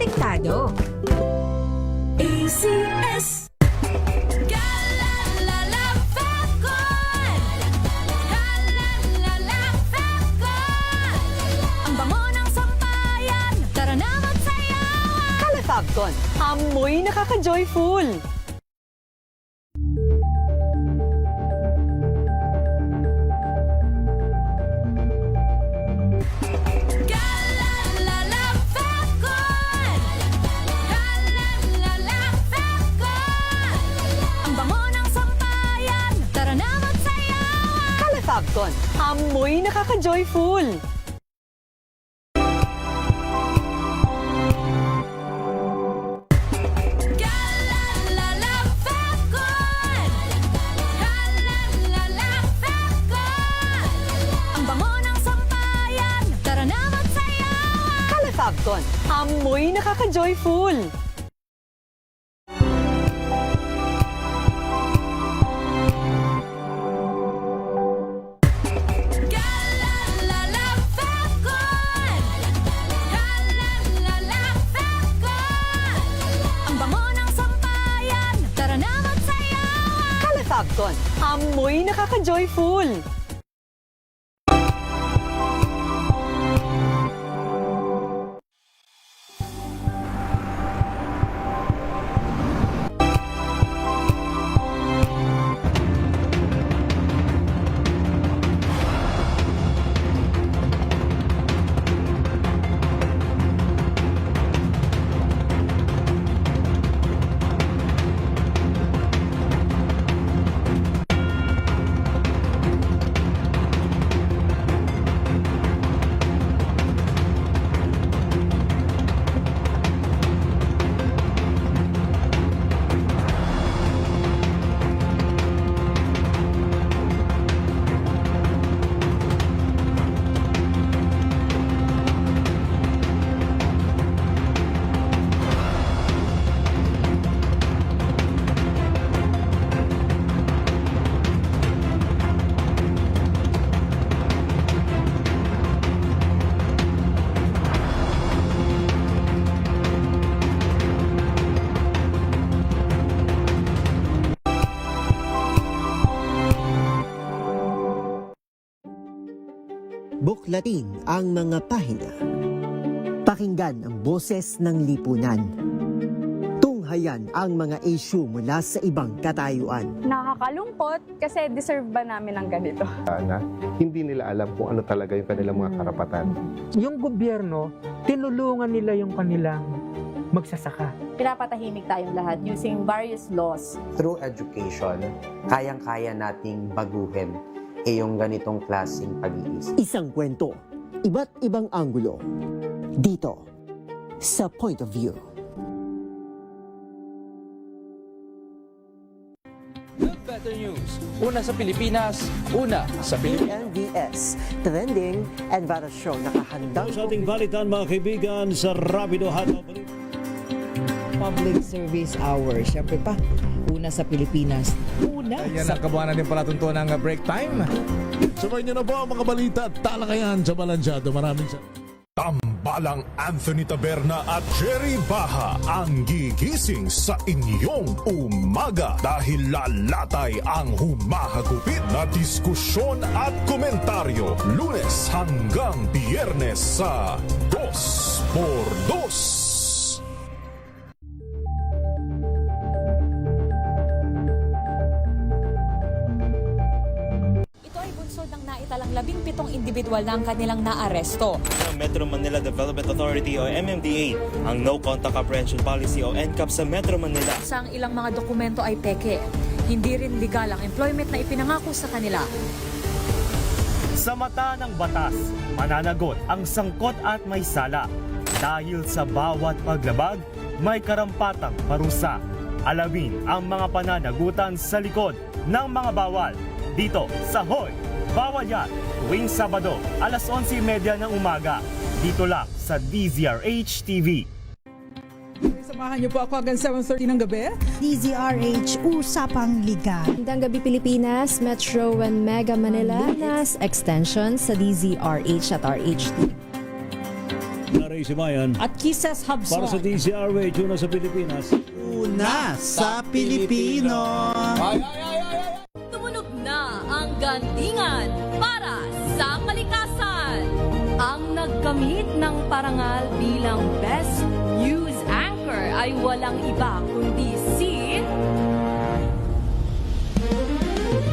protektado. ACS Galalala Falcon! Galalala Falcon! Ang bango ng sampayan, tara na magsayawan! Calafabcon, amoy nakaka-joyful. Galalala Falcon! Galalala Falcon! Ang bango ng sampayan, tara na magsayawan! Calafabcon, amoy nakaka-joyful. Galalala Falcon! Galalala Falcon! Ang bango ng sampayan, tara na magsayawan! Calafabcon, amoy nakaka-joyful. Galalala Falcon! Galalala Falcon! Ang bango ng sampayan, tara na magsayawan! Calafabcon, amoy nakaka-joyful. Buklatin ang mga pahina. Pakinggan ang boses ng lipunan. Tunghayan ang mga issue mula sa ibang katayuan. Nakakalungkot kasi deserve ba namin ng ganito? Na hindi nila alam kung ano talaga yung kanilang mga karapatan. Yung gobyerno, tinulungan nila yung kanilang magsasaka. Pinapatahimik tayong lahat using various laws. Through education, kayang-kaya nating baguhin yung ganitong klaseng pag-iisip. Isang kwento, iba't ibang anggulo. Dito, sa Point of View. The Better News. Una sa Pilipinas, una sa Pilipinas. PNVS, Trending and Viral Show. Nakahandang Sa ating balitan mga kaibigan sa Rapido Hataw. Public Service Hour. Siyempre pa, una sa Pilipinas. Una Yan sa... ang kabuhanan din palatuntunan ng break time. Sabay niyo na po ang mga balita at talakayan sa Balansyado. Maraming sa... Tambalang Anthony Taberna at Jerry Baha ang gigising sa inyong umaga dahil lalatay ang humahagupit na diskusyon at komentaryo Lunes hanggang Biyernes sa 2x2. Naitalang 17 individual na ang kanilang naaresto. Metro Manila Development Authority o MMDA ang No Contact Apprehension Policy o NCAP sa Metro Manila. Sa ang ilang mga dokumento ay peke. Hindi rin legal ang employment na ipinangako sa kanila. Sa mata ng batas, mananagot ang sangkot at may sala. Dahil sa bawat paglabag, may karampatang parusa. Alamin ang mga pananagutan sa likod ng mga bawal. Dito sa Hoy! Bawal Yan, tuwing Sabado, alas 11:30 ng umaga. Dito lang sa DZRH TV. Samahan niyo po ako hanggang 7:30 ng gabi. DZRH Usapang Liga. Magandang gabi Pilipinas, Metro and Mega Manila, Nas Extension sa DZRH at RHT. Naray Sibayan. At Kisses Habswan. Para sa DZRH, una sa Pilipinas. Una sa Pilipino. Tumunog na ang gandingan para sa kalikasan. Ang nagkamit ng parangal bilang Best News Anchor ay walang iba kundi si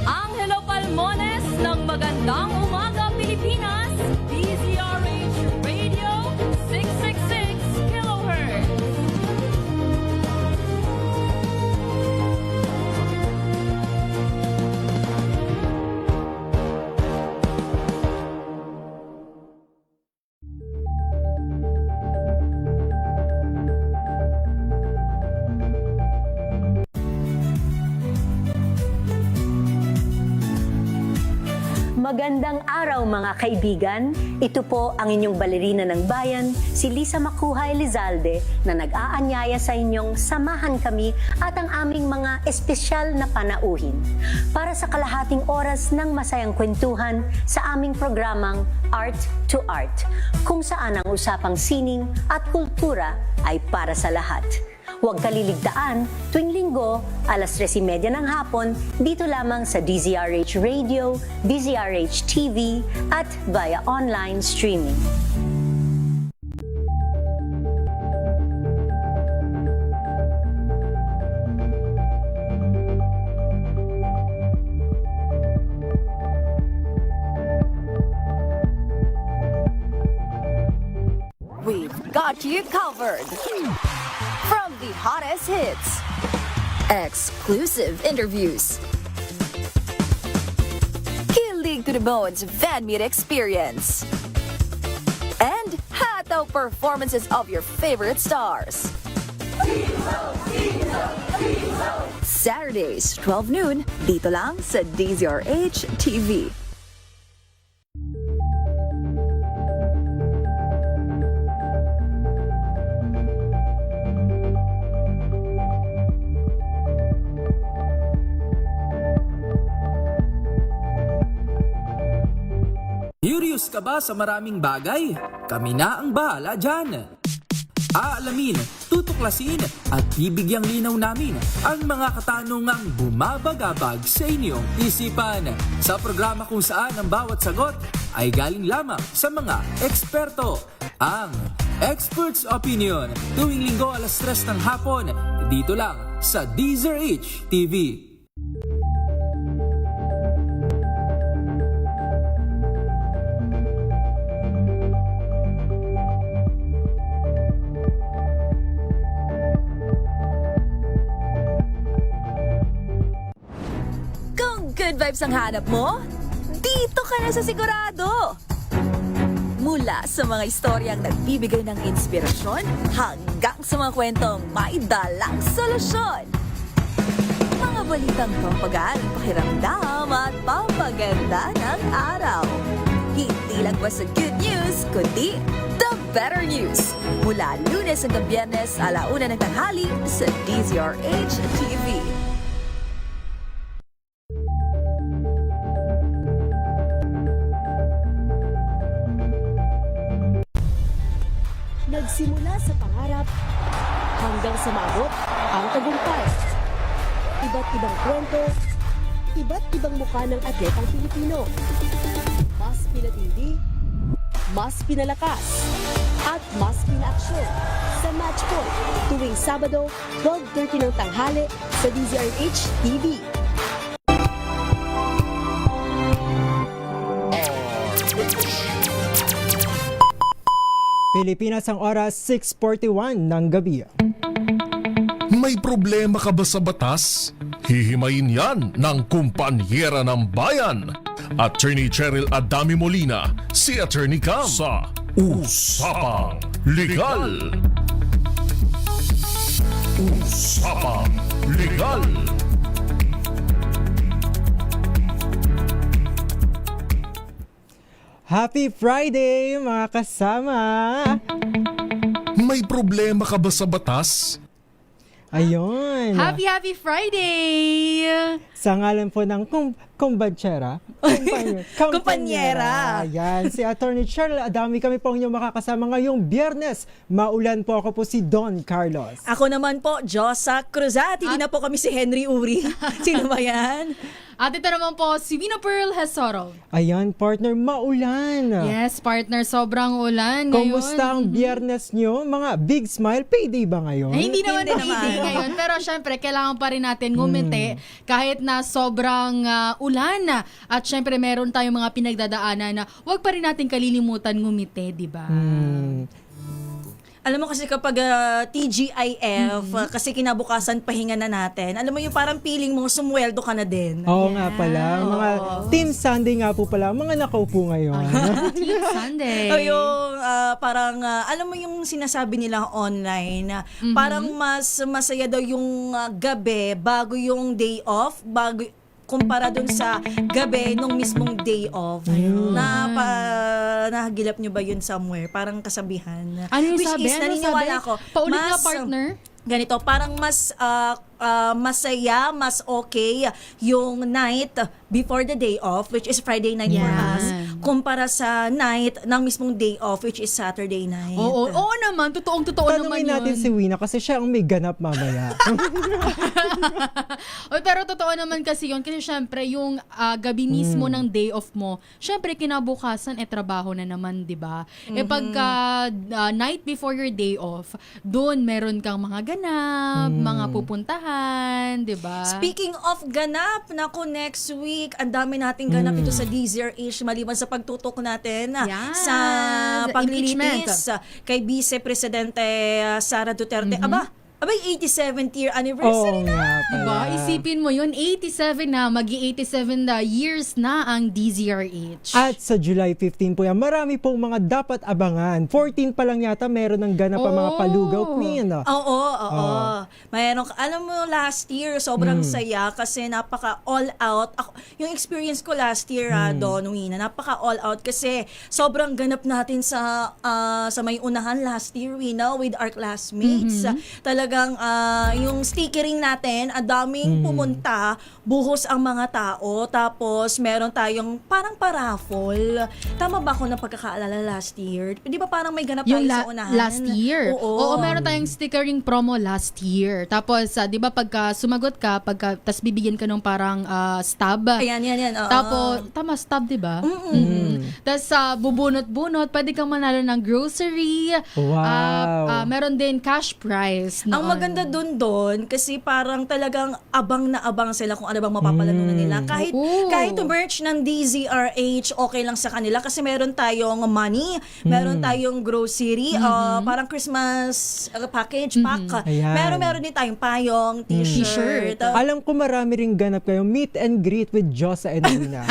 Angelo Palmones ng Magandang Umaga Pilipinas, DZRH Radio 666 kHz. Magandang araw mga kaibigan. Ito po ang inyong balerina ng bayan, si Lisa Makuha Elizalde, na nag-aanyaya sa inyong samahan kami at ang aming mga espesyal na panauhin para sa kalahating oras ng masayang kwentuhan sa aming programang Art to Art, kung saan ang usapang sining at kultura ay para sa lahat. Huwag kaliligtaan tuwing linggo, alas 3:30 ng hapon, dito lamang sa DZRH Radio, DZRH TV, at via online streaming. We've got you covered. From the hottest hits, exclusive interviews, kilig to the bones fan meet experience, and hataw performances of your favorite stars. Saturdays, 12 noon, dito lang sa DZRH TV. Curious ka ba sa maraming bagay? Kami na ang bahala dyan. Aalamin, tutuklasin at bibigyang linaw namin ang mga katanungang bumabagabag sa inyong isipan. Sa programa kung saan ang bawat sagot ay galing lamang sa mga eksperto. Ang Expert's Opinion, tuwing linggo alas 3 ng hapon, dito lang sa DZRH TV. Good vibes ang hanap mo? Dito ka na sa sigurado! Mula sa mga istoryang nagbibigay ng inspirasyon hanggang sa mga kwentong may dalang solusyon. Mga balitang pampagaan, pakiramdam at pampaganda ng araw. Hindi lang ba sa good news, kundi the better news. Mula Lunes hanggang Biyernes, 1:00 ng tanghali sa DZRH TV. Nagsimula sa pangarap hanggang sa maabot ang tagumpay. Iba't ibang kwento, iba't ibang mukha ng atletang Pilipino. Mas pinatindi, mas pinalakas, at mas pinaaksyon sa Match Point tuwing Sabado, 12:30 ng tanghali sa DZRH TV. Pilipinas ang oras 6:41 ng gabi. May problema ka ba sa batas? Hihimayin yan ng kumpanyera ng bayan. Attorney Cheryl Adami Molina, si Attorney Cam sa Usapang Legal. Usapang Legal. Happy Friday, mga kasama! May problema ka ba sa batas? Ayun. Happy Friday! Sa ngalan po ng kumbansera. Kumpanyera. Ayan, si Attorney Cheryl Adami, kami po ang inyong makakasama ngayong Biyernes. Maulan po, ako po si Don Carlos. Ako naman po, Josa Cruzat. Hindi na po kami si Henry Uri. Sino ba yan? At ito naman po, si Vina Pearl Hesoro. Ayan, partner, maulan. Yes, partner, sobrang ulan ngayon. Kumusta ang Biyernes nyo? Mga big smile, payday ba ngayon? Hindi naman payday ngayon. Pero syempre, kailangan pa rin natin ngumiti kahit na sobrang ulan. At syempre, meron tayong mga pinagdadaanan na huwag pa rin natin kalilimutan ngumiti, di ba? Alam mo kasi kapag TGIF, kasi kinabukasan pahinga na natin, alam mo yung parang feeling mo sumweldo ka na din. Oo nga pala. Mga Team Sunday nga po pala. Mga nakaupo ngayon. Team Sunday. So yung parang, alam mo yung sinasabi nila online, parang mas masaya daw yung gabi bago yung day off, kumpara dun sa gabi nung mismong day off. Nahagilap nyo ba yun somewhere? Parang kasabihan. Ano yung Which sabi? is, naniniwala ako. Paulit nga, partner. Ganito, parang mas masaya, mas okay yung night before the day off, which is Friday night for us, kumpara sa night ng mismong day off, which is Saturday night. Oo naman. Totoo naman yun. Tanungin natin si Wina kasi siya ang may ganap mamaya. Pero totoo naman kasi yun. Kasi syempre, yung gabi mismo ng day off mo, syempre kinabukasan, trabaho na naman, di ba? Pagka night before your day off, doon meron kang mga ganap, mga pupuntahan, di ba? Speaking of ganap, naku, next week, ang dami nating ganap ito sa DZRH, maliban sa pagtutok natin sa paglilitis kay Vice Presidente Sara Duterte. Abay, 87th year anniversary na! Diba? Isipin mo yun, 87 na, magi-87 na years na ang DZRH. At sa July 15 po yan, marami pong mga dapat abangan. 14 pa lang yata, meron ng ganap ang mga Palugaw Queen. Oo. Mayroon, alam mo, last year, sobrang saya kasi napaka all out. Yung experience ko last year, Don Wina, napaka all out kasi sobrang ganap natin sa may unahan last year, Wina, with our classmates. Talagang yung stickering natin, ang daming pumunta, buhos ang mga tao, tapos meron tayong parang paraffle. Tama ba ako na pagkakaalala last year? Di ba parang may ganap tayo sa unahan? Last year? Oo, meron tayong stickering promo last year. Tapos, di ba pagka sumagot ka, tas bibigyan ka ng parang stab. Ayan. Tapos, tama, stab, di ba? Tapos, bubunot-bunot, pwede kang manalo ng grocery. Wow. Meron din cash prize. Ang maganda doon kasi parang talagang abang na abang sila kung ano bang mapapalanunan nila. Kahit to merch ng DZRH, okay lang sa kanila kasi meron tayong money, meron tayong grocery, parang Christmas package pack. Meron din tayong payong, t-shirt. Alam ko marami ring ganap kayo. Meet and greet with Josa and Wina.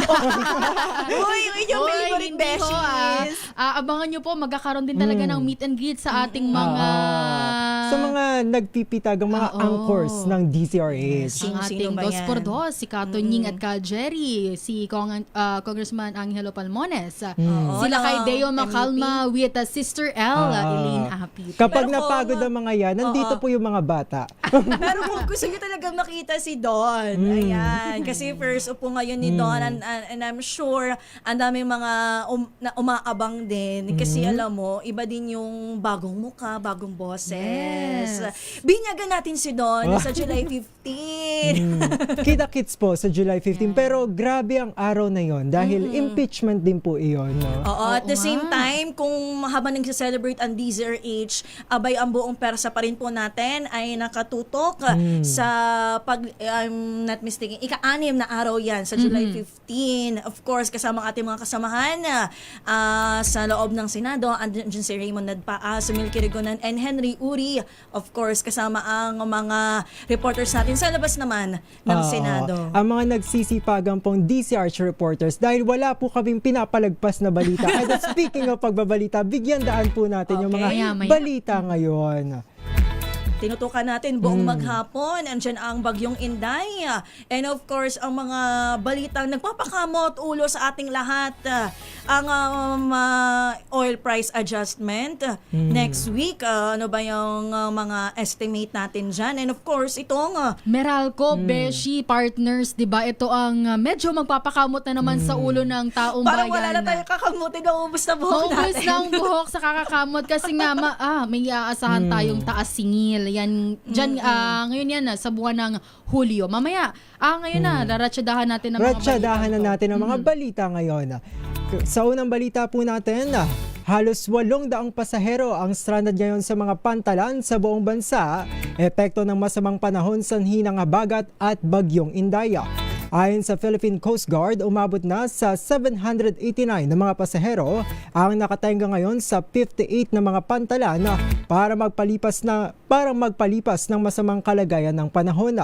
Uy, yung favorite besties. Abangan nyo po, magkakaroon din talaga ng meet and greet sa ating mga... sa mga nagpipitagang mga anchors ng DZRH. Ang ating dos por dos, si Kato Nying at Ka Jerry, si Congressman Angelo Palmones, sila kay Deo Macalma with Sister L, Elaine Apit. Kapag napagod ang mga yan, nandito po yung mga bata. Pero kung gusto nyo talagang makita si Don, ayan, kasi first upo ngayon ni Don, and I'm sure ang daming mga umaabang din kasi alam mo, iba din yung bagong muka, bagong boses. Binyagan natin si Don sa July 15. Kita-kits po sa July 15. Pero grabe ang araw na yon dahil impeachment din po iyon. No? Oo, at the same time, kung habang nag-celebrate ang DZRH, abay ang buong persa pa rin po natin ay nakatutok sa I'm not mistaken, ika-anim na araw yan sa July 15. Of course, kasama ang ating mga kasamahan sa loob ng Senado, andyan si Raymond Nadpaa, Sumil Kirigonan, and Henry Uri. Of course, kasama ang mga reporters natin sa labas naman ng Senado. Ang mga nagsisipagan pong DZRH reporters dahil wala po kaming pinapalagpas na balita. And speaking of pagbabalita, bigyan daan po natin yung mga balita ngayon. tinutukan natin buong maghapon. Andiyan ang Bagyong Inday. And of course, ang mga balitang nagpapakamot ulo sa ating lahat. Ang oil price adjustment next week. Ano ba yung mga estimate natin dyan? And of course, itong Meralco, Beshi, partners, 'di ba? Ito ang medyo magpapakamot na naman sa ulo ng taong parang bayan. wala na tayo kakamutin, naubos na buhok Maubos natin. na ang buhok sa kakakamot kasi nga may aasahan tayong taas singil. Yan diyan ngayon yan sa buwan ng Hulyo. Mamaya ngayon na raratsyadahan natin ang mga balita. Ratsadahan na natin ang mga balita ngayon. Sa unang balita po natin, halos 800 pasahero ang stranded ngayon sa mga pantalan sa buong bansa, epekto ng masamang panahon sanhi ng habagat at Bagyong Inday. Ayon sa Philippine Coast Guard, umabot na sa 789 na mga pasahero ang nakatenga ngayon sa 58 na mga pantalan para magpalipas ng masamang kalagayan ng panahon.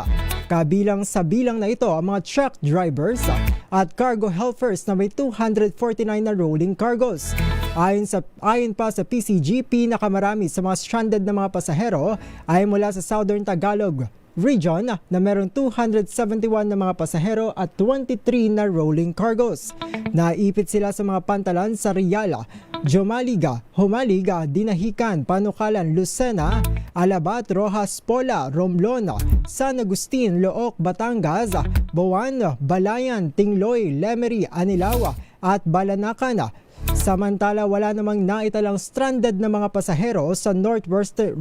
Kabilang sa bilang na ito ang mga truck drivers at cargo helpers na may 249 na rolling cargos. Ayon pa sa PCG, pinakamarami sa mga stranded na mga pasahero ay mula sa Southern Tagalog Region na merong 271 na mga pasahero at 23 na rolling cargos. Naipit sila sa mga pantalan sa Riyala, Jomaliga, Humaliga, Dinahican, Panukalan, Lucena, Alabat, Rojas, Pola, Romblon, San Agustin, Looc, Batangas, Buwan, Balayan, Tingloy, Lemery, Anilawa at Balanacan. Samantala, wala namang naitalang stranded na mga pasahero sa Northwestern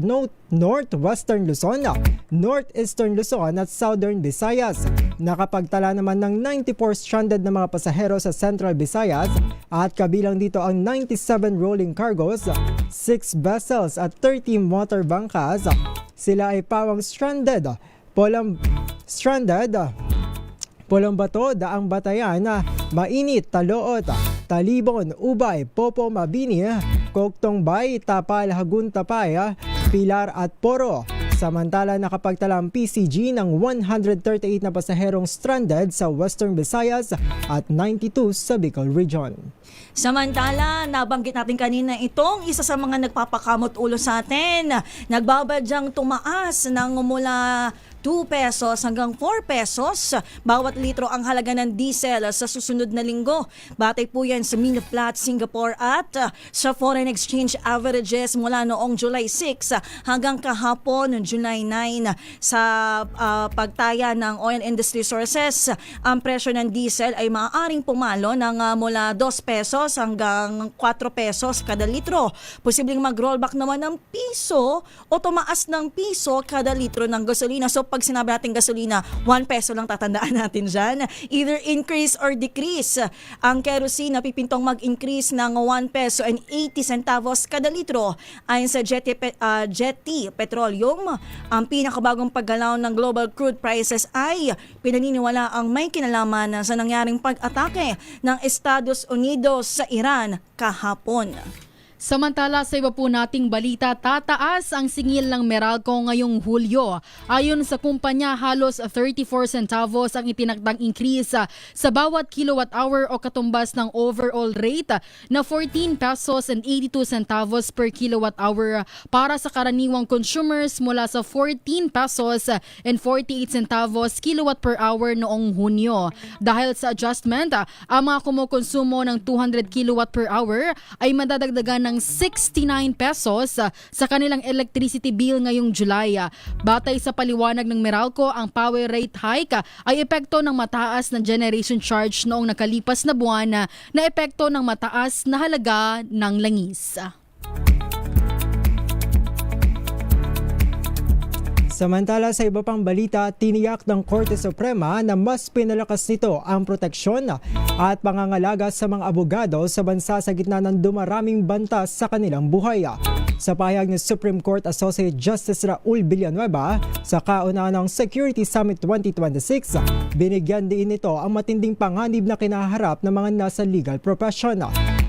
Luzon, Northeastern Luzon at Southern Visayas. Nakapagtala naman ng 94 stranded na mga pasahero sa Central Visayas at kabilang dito ang 97 rolling cargos, 6 vessels at 30 motor bangkas. Sila ay pawang stranded, Pulang Bato, Daang Batayan, Mainit, Taloot, Talibon, Ubay, Popo, Mabini, Koktong Bay, Tapal, Hagun, Tapay, Pilar at Poro. Samantala, nakapagtala ang PCG ng 138 na pasaherong stranded sa Western Visayas at 92 sa Bicol Region. Samantala, nabanggit natin kanina itong isa sa mga nagpapakamot ulo sa atin. Nagbabadyang tumaas ng mula 2 pesos hanggang 4 pesos bawat litro ang halaga ng diesel sa susunod na linggo. Batay po yan sa Minaplat, Singapore at sa foreign exchange averages mula noong July 6 hanggang kahapon July 9. Sa pagtaya ng oil industry sources, ang presyo ng diesel ay maaaring pumalo ng mula 2 pesos hanggang 4 pesos kada litro. Posibleng mag-rollback naman ng piso o tumaas ng piso kada litro ng gasolina. So pag sinabi natin gasolina, 1 peso lang tatandaan natin dyan. Either increase or decrease. Ang kerosene napipintong mag-increase ng 1 peso and 80 centavos kada litro. Ayon sa Jetty Petroleum, ang pinakabagong paggalaw ng global crude prices ay pinaniniwala ang may kinalaman sa nangyaring pag-atake ng Estados Unidos sa Iran kahapon. Samantala, sa iba po nating balita, tataas ang singil ng Meralco ngayong Hulyo. Ayon sa kumpanya, halos 34 centavos ang itinakdang increase sa bawat kilowatt hour o katumbas ng overall rate na 14 pesos and 82 centavos per kilowatt hour para sa karaniwang consumers mula sa 14 pesos and 48 centavos kilowatt per hour noong Hunyo. Dahil sa adjustment, ang mga kumukonsumo ng 200 kilowatt per hour ay madadagdagan ng 69 pesos sa kanilang electricity bill ngayong July. Batay sa paliwanag ng Meralco, ang power rate hike ay epekto ng mataas na generation charge noong nakalipas na buwan na epekto ng mataas na halaga ng langis. Samantala, sa iba pang balita, tiniyak ng Korte Suprema na mas pinalakas nito ang proteksyon at pangangalaga sa mga abogado sa bansa sa gitna ng dumaraming banta sa kanilang buhay. Sa pahayag ng Supreme Court Associate Justice Raul Villanueva sa kauna ng Security Summit 2026, binigyan din ito ang matinding panganib na kinaharap ng mga nasa legal profession.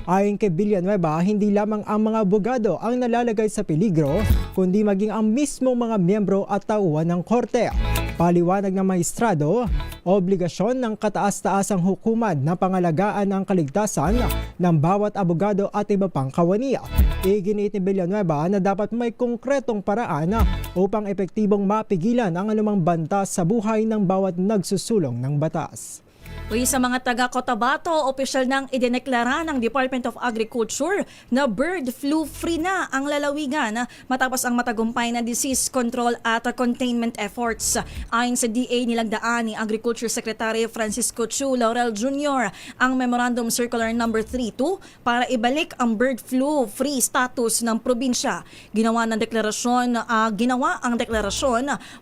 Ayon kay Villanueva, hindi lamang ang mga abogado ang nalalagay sa peligro, kundi maging ang mismong mga miyembro at tauhan ng korte. Paliwanag ng maestrado, obligasyon ng kataas-taasang hukuman na pangalagaan ang kaligtasan ng bawat abogado at iba pang kawani. Iginiit ni Villanueva na dapat may konkretong paraan upang epektibong mapigilan ang anumang banta sa buhay ng bawat nagsusulong ng batas. Uy, sa mga taga Cotabato, opisyal nang idineklara ng Department of Agriculture na bird flu free na ang lalawigan matapos ang matagumpay na disease control at containment efforts. Ayon sa DA, nilagdaan ni Agriculture Secretary Francisco Chu Laurel Jr. ang Memorandum Circular No. 32 para ibalik ang bird flu free status ng probinsya. Ginawa ang deklarasyon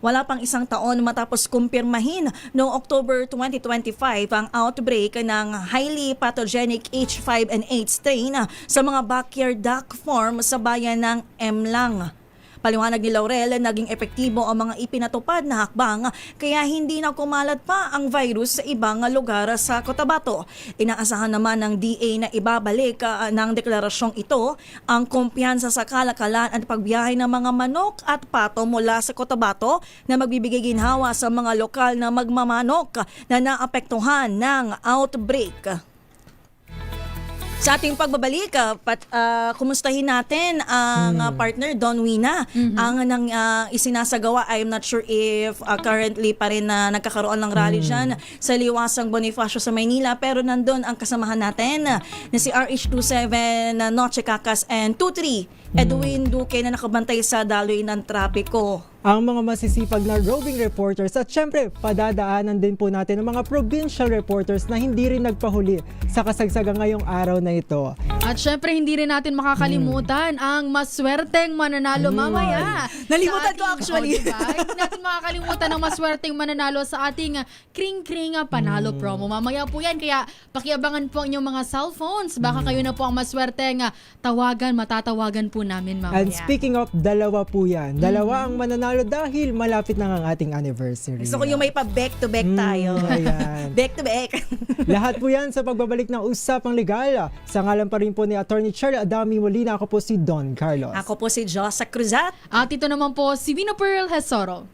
wala pang isang taon matapos kumpirmahin noong October 2025 ang outbreak ng highly pathogenic H5N8 strain sa mga backyard duck farm sa bayan ng Emlang. Paliwanag ni Laurel, naging epektibo ang mga ipinatupad na hakbang kaya hindi na kumalat pa ang virus sa ibang lugar sa Cotabato. Inaasahan naman ng DA na ibabalik ng deklarasyong ito ang kumpiyansa sa kalakalan at pagbiyahe ng mga manok at pato mula sa Cotabato na magbibigay ginhawa sa mga lokal na magmamanok na naapektuhan ng outbreak. Sa ating pagbabalik, kumustahin natin ang partner Don Wina. Ang isinasagawa, I'm not sure if currently pa rin na nagkakaroon ng rally dyan sa Liwasang Bonifacio sa Maynila, pero nandun ang kasamahan natin na si RH27 Noche Cacas and 23 Edwin Duque na nakabantay sa daloy ng trapiko. Ang mga masisipag na roving reporters at syempre padadaanan din po natin ang mga provincial reporters na hindi rin nagpahuli sa kasagsagang ngayong araw na ito. At syempre hindi rin natin makakalimutan ang maswerteng mananalo mamaya. Nalimutan ko actually. Diba? Hindi natin makakalimutan ang maswerteng mananalo sa ating Kring-Kring Panalo promo. Mamaya po yan, kaya pakiabangan po ang inyong mga cellphones. Baka kayo na po ang maswerteng matatawagan po namin mamaya. And speaking of, dalawa po yan. Dalawa ang mananalo dahil malapit na ang ating anniversary. Gusto ko yung may pa back-to-back tayo. Ayan. Back-to-back. Lahat po yan sa pagbabalik ng Usapang Legal. Sa ngalan pa rin po ni Attorney Cheryl Adami Molina, ako po si Don Carlos. Ako po si Josa Cruzat. At ito naman po si Vino Pearl Hesoro.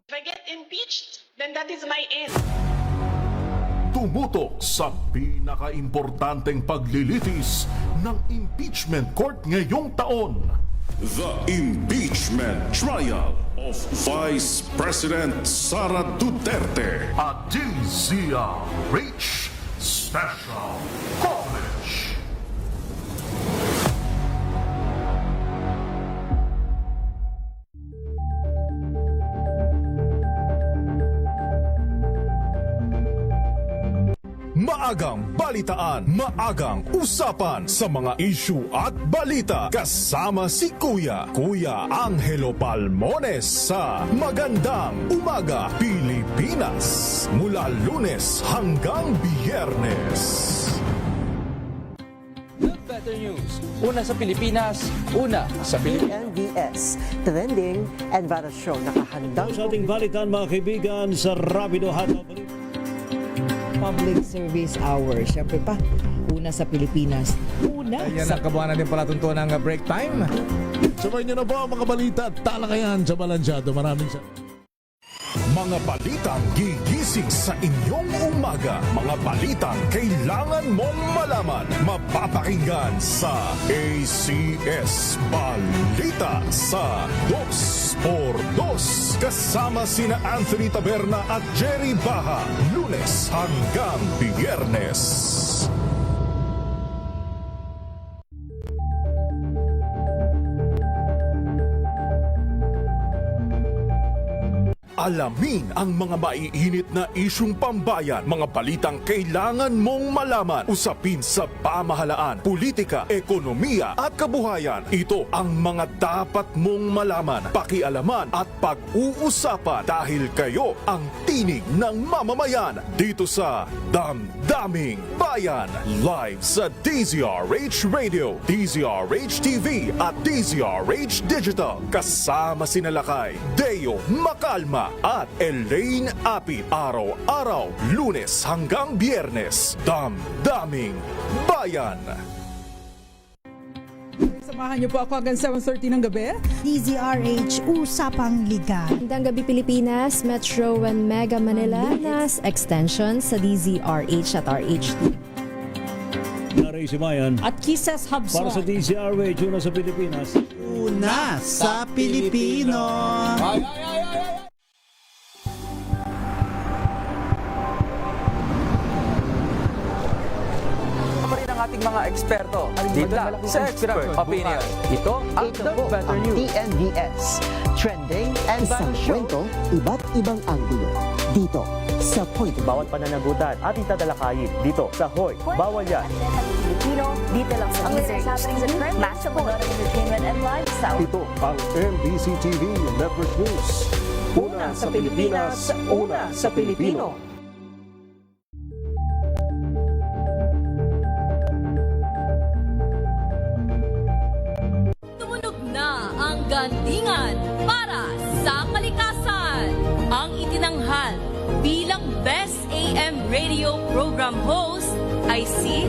If I get impeached, then that is my end. Tumutok sa pinaka-importanteng paglilitis ng impeachment court ngayong taon. The Impeachment Trial of Vice President Sara Duterte at DZRH Special Coverage. Maagang balitaan, maagang usapan sa mga issue at balita. Kasama si Kuya Angelo Palmones sa Magandang Umaga Pilipinas. Mula Lunes hanggang Biyernes. Better news. Una sa Pilipinas, una sa Pilipinas. NBS, Trending and Viral Show. Nakahandang sa ating balitan mga kaibigan sa Rapido Hataw. Public Service Hour. Siyempre pa, una sa Pilipinas. Una Yan ang kabuuan natin palatuntunan ng break time. Sabay niyo na po ang mga balita at talakayan sa Balansyado. Maraming Mga balitang gigising sa inyong umaga. Mga balitang kailangan mong malaman. Mapapakinggan sa ACS Balita sa 2x2. Kasama sina Anthony Taberna at Jerry Baha. Lunes hanggang Biyernes. Alamin ang mga maiinit na isyung pambayan, mga balitang kailangan mong malaman, usapin sa pamahalaan, politika, ekonomiya at kabuhayan. Ito ang mga dapat mong malaman, pakialaman at pag-uusapan dahil kayo ang tinig ng mamamayan dito sa Damdaming Bayan. Live sa DZRH Radio, DZRH TV at DZRH Digital. Kasama sina Lakay, Deo Makalma at Elaine Apit. Araw-araw, Lunes hanggang Biyernes. Damdaming Bayan. Samahan niyo po ako hanggang 7:30 ng gabi. DZRH Usapang Liga. Magandang gabi Pilipinas, Metro and Mega Manila, nas extension sa DZRH at RHD. Naray si Mayan. At Kisses Hubson. Para sa DZRH, una sa Pilipinas. Una sa Pilipino. Ating mga eksperto dito sa Expert Opinion. Ito ang The Better News. TNVS, trending and isang kwento, iba't ibang anggulo. Dito sa Point of View. Bawat pananagutan ating tatalakayin dito sa Hoy, Bawal Yan. Pilipino, dito lang sa DZRH. Match of entertainment and lifestyle. Ito ang MBC TV Network News. Una sa Pilipinas, una sa Pilipino. Gandingan para sa kalikasan. Ang itinanghal bilang Best AM Radio Program Host ay si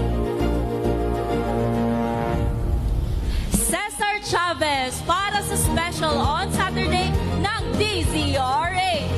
Cesar Chavez para sa special on Saturday ng DZRH.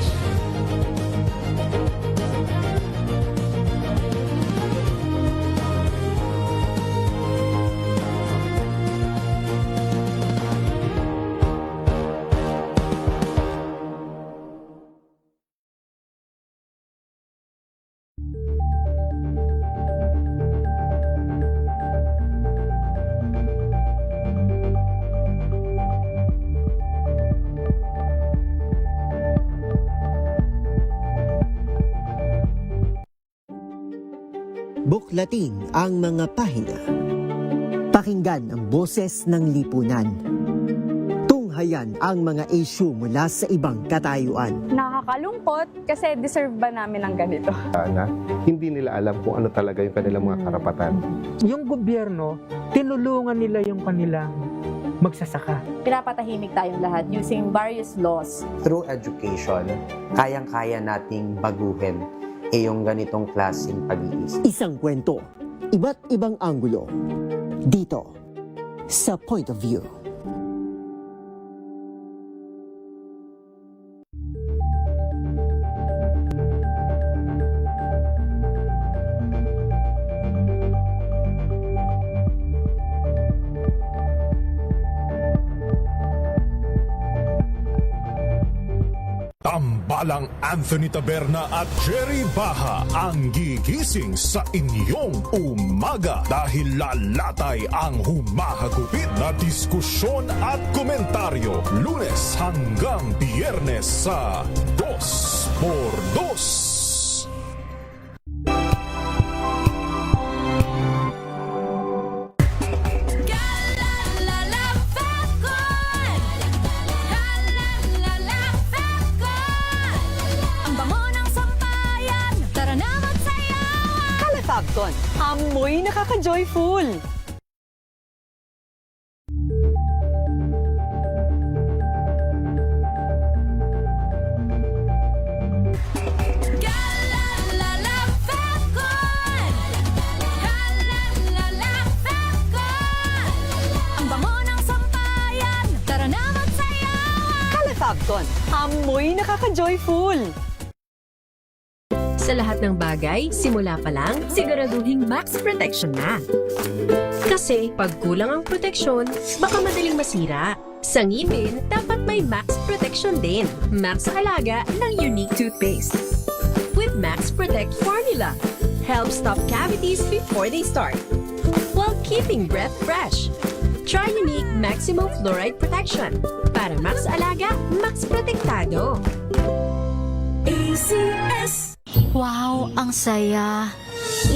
Buklatin ang mga pahina. Pakinggan ang boses ng lipunan. Tunghayan ang mga issue mula sa ibang katayuan. Nakakalungkot kasi deserve ba namin ng ganito? Na hindi nila alam kung ano talaga yung kanilang mga karapatan. Yung gobyerno, tinulungan nila yung kanilang magsasaka. Pinapatahimik tayong lahat using various laws. Through education, kayang-kaya nating baguhin yung ganitong klaseng pag-iisip. Isang kwento, iba't ibang anggulo. Dito sa Point of View. Tambalang Anthony Taberna at Jerry Baha ang gigising sa inyong umaga dahil lalatay ang humahagupit na diskusyon at komentaryo Lunes hanggang Biyernes sa 2x2. Amoy nakaka-joyful! Ang bango ng sampayan, tara na magsayawan! Calefabcon, amoy nakaka-joyful! Sa lahat ng bagay, simula pa lang, siguraduhing max protection na. Kasi pag kulang ang proteksyon, baka madaling masira. Sa ngipin, dapat may max protection din. Max Alaga ng Unique Toothpaste. With Max Protect Formula, helps stop cavities before they start, while keeping breath fresh. Try Unique Maximum Fluoride Protection. Para Max Alaga, Max Protektado. ACS. Wow, ang saya.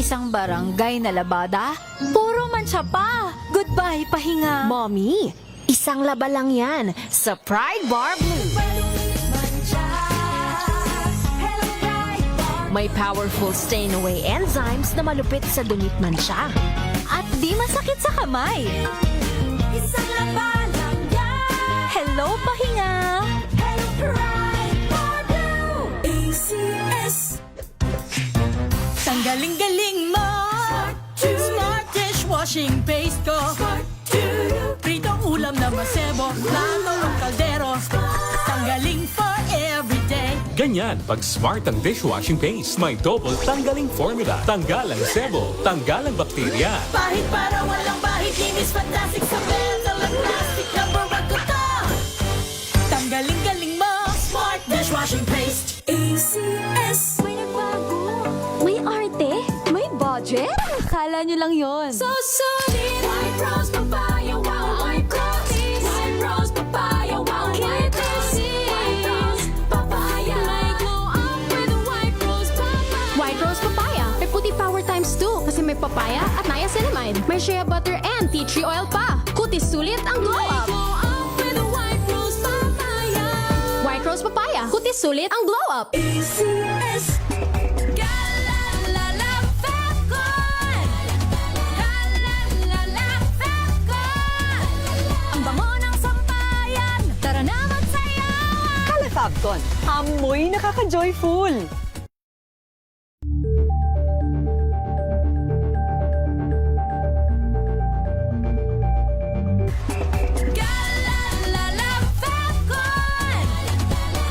Isang barangay na labada, puro mancha pa. Goodbye, pahinga. Mommy, isang laba lang yan sa Pride Bar Blue. May powerful stain-away enzymes na malupit sa dumit mancha. At di masakit sa kamay. Isang laba lang yan. Hello, pahinga. Hello, Pride Bar Blue. ACS. Ang galing-galing mo. Smart dishwashing paste ko. Smart to na masebo, plato o kaldero, tanggaling for everyday. Ganyan, pag smart ang dishwashing paste, may double tanggaling formula. Tanggal ang sebo, tanggal ang bakterya. Pahit para walang bahid, linis fantastic sa metal at plastic na barakuta. Tanggaling-galing mo, smart dishwashing paste. ACS. May nagbago. May arte. May budget. Akala nyo lang yon. So solid. White Rose Papaya, wow, White Rose. White Rose Papaya, wow, White Rose. White Rose Papaya. May glow up with White Rose Papaya. White Rose Papaya. May puti power times 2 kasi may papaya at niacinamide. May shea butter and tea tree oil pa. Kutis sulit ang glow up. Glow up with White Rose Papaya. White Rose Papaya. Kutis sulit ang glow up. ACS. Galalala Fecon. Galalala Fecon. Ang bango ng sampayan. Tara na magsayawan. Calefabcon, amoy nakaka-joyful. Galalala Fecon.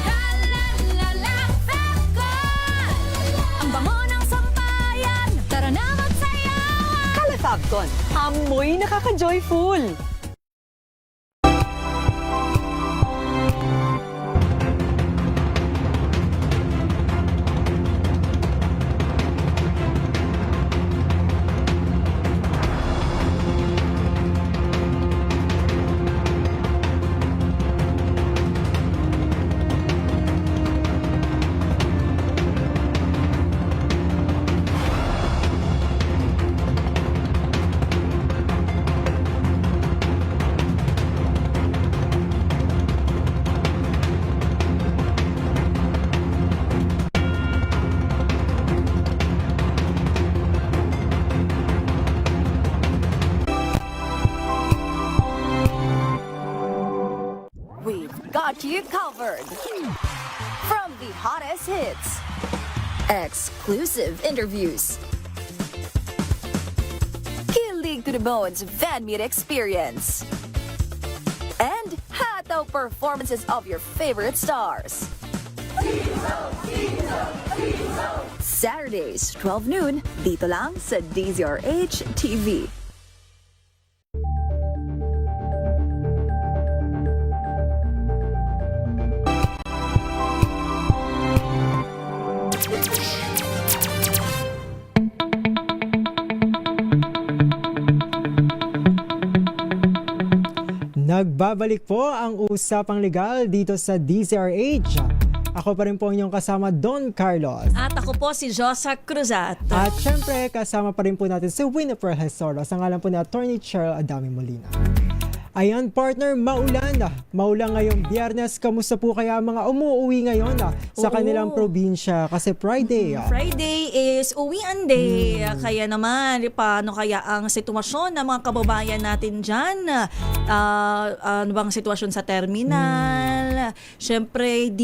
Galalala Fecon. Ang bango ng sampayan. Tara na magsayawan. Calefabcon, amoy nakaka-joyful. We've got you covered. From the hottest hits, exclusive interviews, kilig to the bones fan meet experience, and hataw performances of your favorite stars. Saturdays, 12 noon, dito lang sa DZRH TV. Nagbabalik po ang Usapang Legal dito sa DZRH. Ako pa rin po inyong kasama, Don Carlos. At ako po si Josa Cruzat. At syempre, kasama pa rin po natin si Winifred Hesoro sa ngalan po ni Attorney Cheryl Adami Molina. Ayan partner, maulan. Maulan ngayong Biyernes. Kamusta po kaya mga umuuwi ngayon sa kanilang probinsya? Kasi Friday. Friday is uwian day. Kaya naman, paano kaya ang sitwasyon ng mga kababayan natin dyan? Ano bang sitwasyon sa terminal? Siyempre,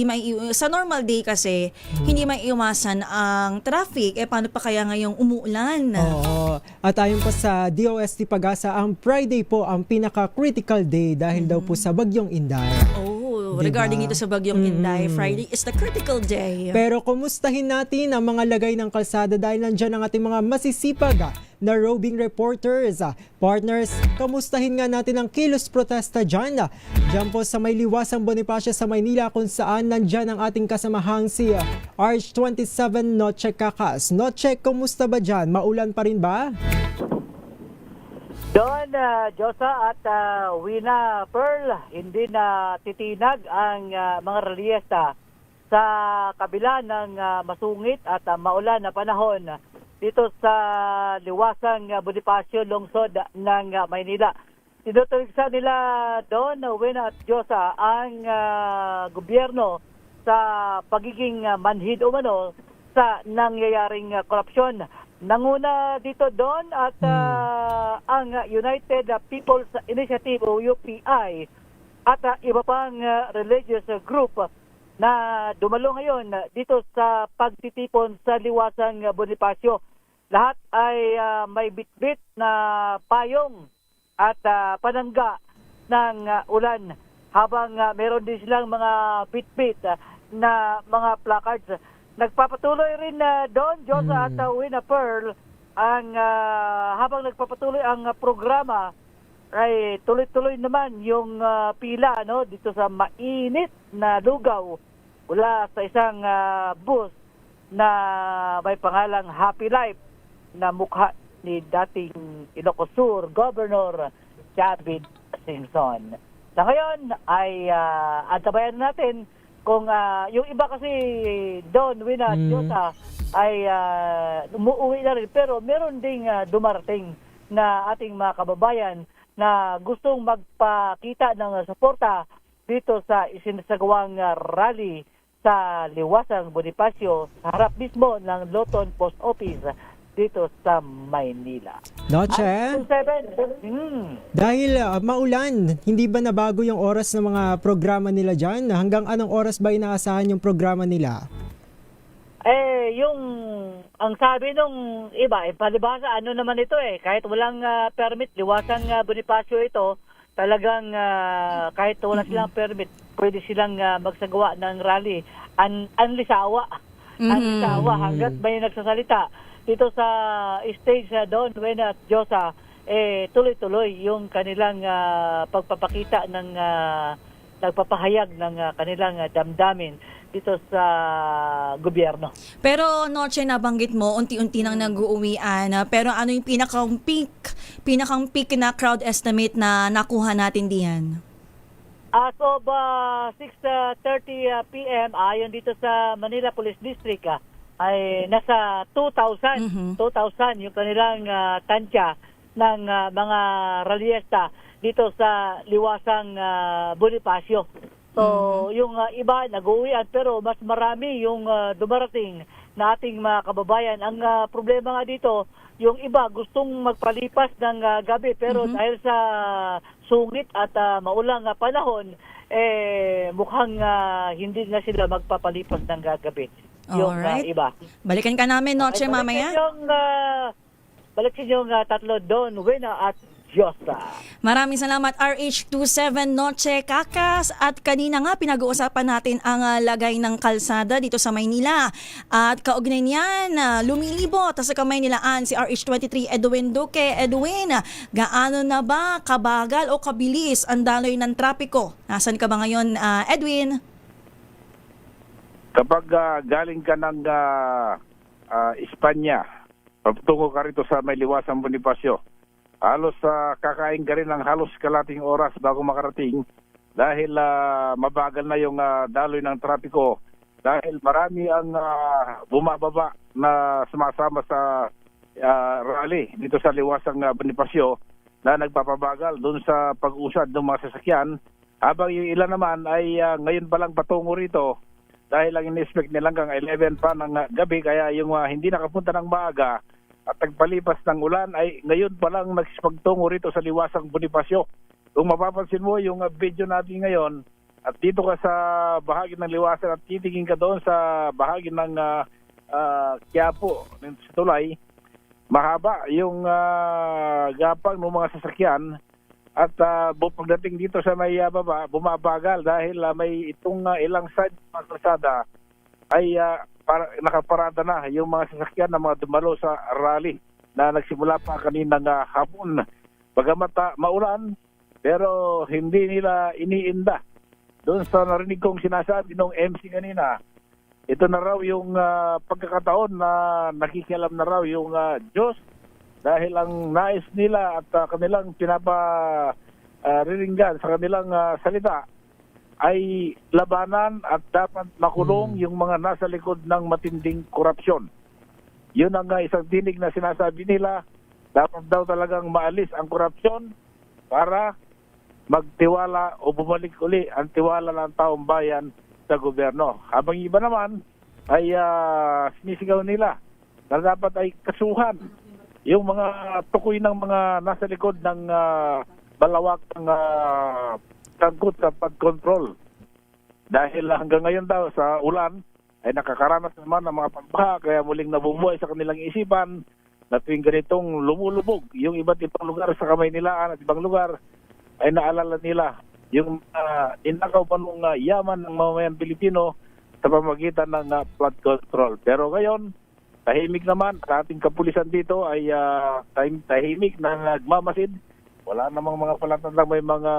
sa normal day kasi, hindi may iwasan ang traffic. Paano pa kaya ngayong umuulan? Oo. At ayon pa sa DOST Pag-asa, ang Friday po ang pinaka-critical day dahil daw po sa Bagyong Inday. Oh, regarding ito sa Bagyong Inday, Friday is the critical day. Pero kumustahin natin ang mga lagay ng kalsada dahil nandyan ang ating mga masisipag na roving reporters. Partners, kamustahin nga natin ang kilos protesta dyan. Dyan po sa may liwasang Bonifacio sa Maynila kung saan nandyan ang ating kasamahang si Arch 27 Noche Kakas. Noche, kumusta ba dyan? Maulan pa rin ba? Don, Josa at Wina Pearl, hindi na titinag ang mga relyesta sa kabila ng masungit at maulan na panahon dito sa liwasang Bonifacio, lungsod ng Maynila. Tinutuligsa nila Don, Wina at Josa ang gobyerno sa pagiging manhid umano sa nangyayaring korupsyon. Nanguna dito Don at ang United People's Initiative o UPI at iba pang religious group na dumalo ngayon dito sa pagtitipon sa liwasang Bonifacio. Lahat ay may bitbit na payong at panangga ng ulan habang meron din silang mga bit-bit na mga placards. Nagpapatuloy rin doon, Josa at Wina Pearl, ang habang nagpapatuloy ang programa ay tuloy-tuloy naman yung pila dito sa mainit na lugaw mula sa isang bus na may pangalang Happy Life na mukha ni dating Ilocos Sur Governor David Singson. Sa ngayon ay antabayan natin kung yung iba kasi doon, Wina at Josa, ay umuwi na rin. Pero meron ding dumarating na ating mga kababayan na gustong magpakita ng suporta dito sa isinasagawang rally sa Liwasang Bonifacio, sa harap mismo ng Loton Post Office dito sa Maynila. Noche? Dahil maulan, hindi ba nabago yung oras ng mga programa nila dyan? Hanggang anong oras ba inaasahan yung programa nila? Ang sabi nung iba, palibasa, naman ito kahit walang permit, Liwasang Bonifacio ito, talagang kahit wala silang permit, pwede silang magsagawa ng rally. Anlisawa. Anlisawa hanggat may nagsasalita. Dito sa stage doon, Wena at Josa, tuloy-tuloy yung kanilang pagpapakita ng nagpapahayag ng kanilang damdamin dito sa gobyerno. Pero Noche, nabanggit mo, unti-unti nang nag-uuwian. Pero ano yung pinakang peak na crowd estimate na nakuha natin diyan? As of 6:30 p.m. ayon dito sa Manila Police District, ay nasa 2,000 yung kanilang tansya ng mga ralyesta dito sa Liwasang Bonifacio. So, yung iba nag-uwian pero mas marami yung dumarating na ating mga kababayan. Ang problema nga dito, yung iba gustong magpalipas ng gabi pero dahil sa sungit at maulang panahon, mukhang hindi na sila magpapalipas ng gabi. Yung iba. Balikan ka namin, Noche, mamaya. Balikan yung tatlo doon, Wena at Josa. Maraming salamat, RH27 Noche Kakas. At kanina nga pinag-uusapan natin ang lagay ng kalsada dito sa Maynila. At kaugnay niyan, lumilibot sa Kamaynilaan si RH23 Edwin Duque. Edwin, gaano na ba kabagal o kabilis ang daloy ng trapiko? Nasaan ka ba ngayon, Edwin? Kapag galing ka ng Espanya, patungo ka rito sa may Liwasang Bonifacio, halos kakain ka rin ng halos kalating oras bago makarating dahil mabagal na yung daloy ng trapiko dahil marami ang bumababa na sumasama sa rally dito sa Liwasang Bonifacio na nagpapabagal doon sa pag-usad ng mga sasakyan habang yung ilan naman ay ngayon pa lang patungo rito dahil ang in-expect nilang hanggang 11 pa ng gabi kaya yung hindi nakapunta ng maaga at nagpalipas ng ulan ay ngayon pa lang nagpagtungo rito sa Liwasang Bonifacio. Kung mapapansin mo yung video natin ngayon at dito ka sa bahagi ng Liwasan at titingin ka doon sa bahagi ng Quiapo, sa tulay, mahaba yung gapang ng mga sasakyan at pagdating dito sa may baba, bumabagal dahil may itong ilang side ng kalsada ay nakaparada na yung mga sasakyan na mga dumalo sa rally na nagsimula pa kaninang hapon. Bagamat maulan, pero hindi nila iniinda. Doon sa narinig kong sinasabi ng MC kanina, ito na raw yung pagkakataon na nakikialam na raw yung Diyos dahil ang nais nila at kanilang pinapariringgan sa kanilang salita ay labanan at dapat makulong yung mga nasa likod ng matinding korupsyon. Yun ang isang tinig na sinasabi nila, dapat daw talagang maalis ang korupsyon para magtiwala o bumalik uli ang tiwala ng taong bayan sa gobyerno. Habang iba naman ay sinisigaw nila na dapat ay kasuhan yung mga tukoy ng mga nasa likod ng balawak ng tangkot sa pag-control. Dahil hanggang ngayon daw sa ulan ay nakakaranas naman ng mga pagbaha kaya muling nabubuhay sa kanilang isipan na tuwing ganitong lumulubog yung iba't ibang lugar sa Kamaynilaan at ibang lugar ay naalala nila yung inakaw pa nung yaman ng mamamayang Pilipino sa pamagitan ng flood control. Pero ngayon, tahimik naman. Sa ating kapulisan dito ay tahimik na nagmamasid. Wala namang mga palatandang may mga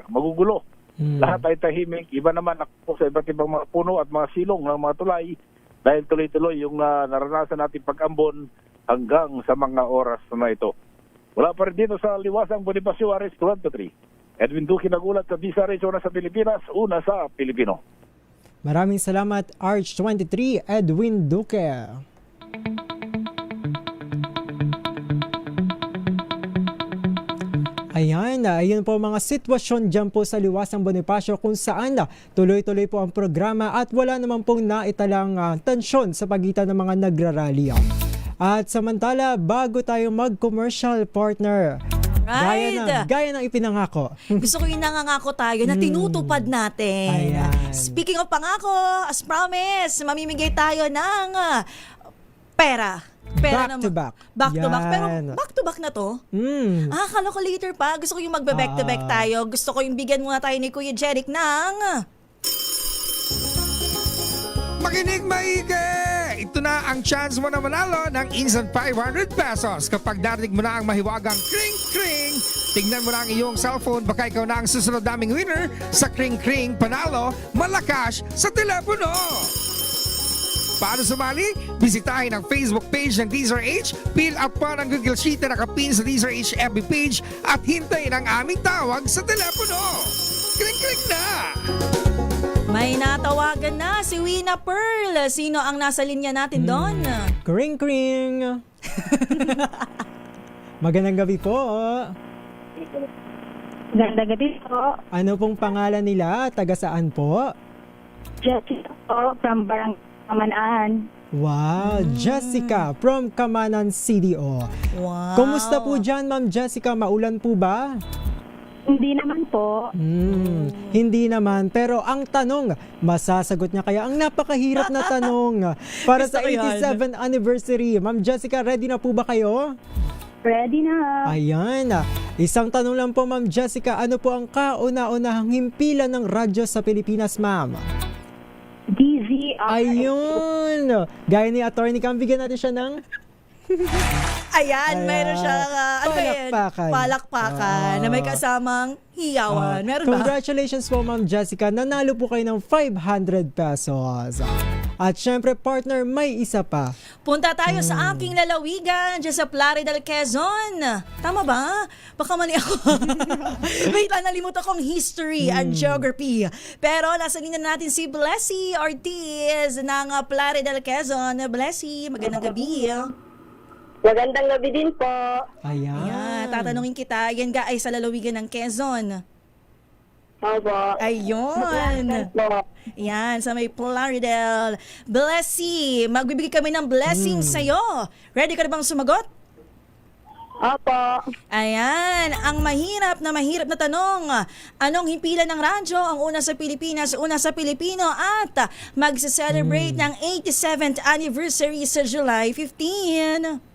magugulo. Lahat ay tahimik. Iba naman ako sa iba't ibang mga puno at mga silong ng mga tulay dahil tuloy-tuloy yung naranasan natin pag-ambon hanggang sa mga oras na ito. Wala pa rin dito sa Liwasang Bonifacio, RH23. Edwin Duque nagulat sa DZRH, una sa Pilipinas, una sa Pilipino. Maraming salamat, RH23, Edwin Duque. Ayun po mga sitwasyon dyan po sa Liwasang Bonifacio kung saan tuloy-tuloy po ang programa at wala naman pong naitalang tensyon sa pagitan ng mga nagrarally. At samantala, bago tayo mag-commercial partner, gaya ng ipinangako. Gusto ko yung nangangako tayo na tinutupad natin. Speaking of pangako, as promised, mamimigay tayo ng pera. Back to back. Back to back. Pero back to back na to? Akala ko later pa. Gusto ko yung magbe-back to back tayo. Gusto ko yung bigyan muna tayo ni Kuya Jeric ng... Makinig maigi! Ito na ang chance mo na manalo ng instant 500 pesos kapag narinig mo na ang mahiwagang kring-kring. Tingnan mo na ang iyong cellphone, baka ikaw na ang susunod naming winner sa kring-kring panalo malakas sa telepono. Para sumali, bisitahin ang Facebook page ng DZRH, fill up pa ng Google Sheet na nakapin sa DZRH FB page at hintayin ang aming tawag sa telepono. Kring-kring na! May natawagan na si Wina Pearl. Sino ang nasa linya natin doon? Kring-kring! Magandang gabi po. Magandang gabi po. Ano pong pangalan nila? Taga saan po? Jessica po, from Barangay Kamanaan. Wow, Jessica from Kamanan CDO. Wow. Kumusta po dyan, Ma'am Jessica? Maulan po ba? Hindi naman po. Hindi naman. Pero ang tanong, masasagot niya kaya ang napakahirap na tanong para sa 87th anniversary. Ma'am Jessica, ready na po ba kayo? Ready na. Ayan. Isang tanong lang po, Ma'am Jessica. Ano po ang kauna-unahang himpilan ng radyo sa Pilipinas, Ma'am? DZRH. Ayun. Gaya ni Attorney Cam, bigyan natin siya ng... Ayan, mayroon siyang palakpakan na may kasamang hiyawan. Meron ba? Congratulations po, Ma'am Jessica. Nanalo po kayo ng 500 pesos. At syempre, partner, may isa pa. Punta tayo sa aking lalawigan dyan sa Plaridel, Quezon. Tama ba? Baka mali ako. Wait lang, nalimutan kong history and geography. Pero nasa linya natin si Blessy Ortiz ng Plaridel, Quezon. Blessy, magandang gabi. Magandang gabi din po. Ayan. Tatanungin kita, yan ga ay sa lalawigan ng Quezon. Opo. Ayun. Yan, sa may Plaridel. Blessy, magbibigay kami ng blessing sa'yo. Ready ka na bang sumagot? Opo. Ayan, ang mahirap na tanong. Anong himpilan ng radyo ang una sa Pilipinas, una sa Pilipino at magse-celebrate ng 87th anniversary sa July 15?